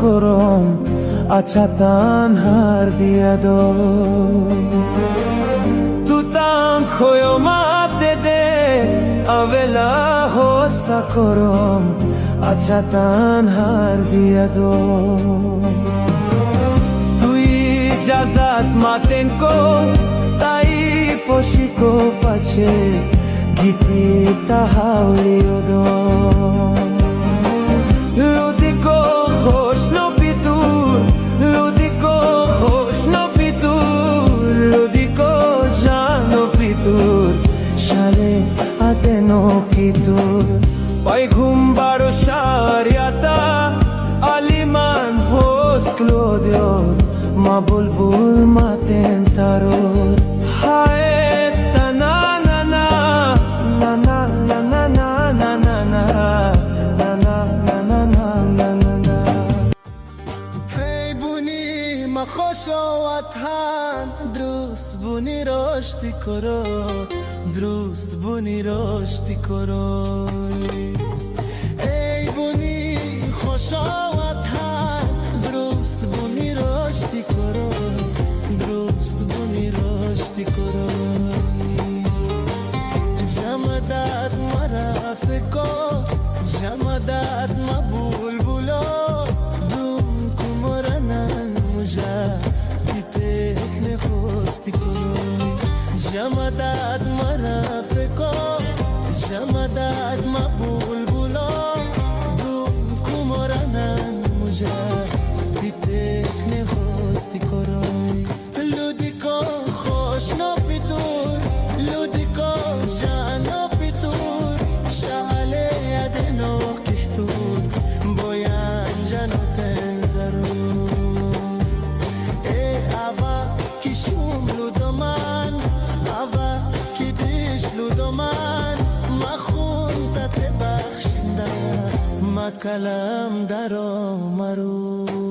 korom acha tanhar dia do tu tan khoyo mate de avela hosta korom acha tanhar dia do tui jazat maten ko tai poshiko pache giti tahauli do ludiko khosh no pitur ludiko khosh no pitur ludiko jano pitur shale adeno kitur pai ghum baro shariata aliman hosklodio ma bulbul maten tarot hae tanana na na na na na na na na na خوشواتان درست بونی رشتی کرو درست بونی رشتی کرو ای بونی خوشواتان درست بونی رشتی کرو درست بونی رشتی کرو جمدات مرا فکو جمدات مبول بولو دوم کمرنن مجا جمدات مرافقو جمدات مبول بولو دوم کمرانن مجا بیتک نخواستی کروی لودیکو خوش نو پیتور لودیکو جانو پیتور شعله یدنو کهتور بویان جانو تنزرو کشوم لودمان آوا کدیش لودمان ما خون تا تبخشنده ما کلام درو مرو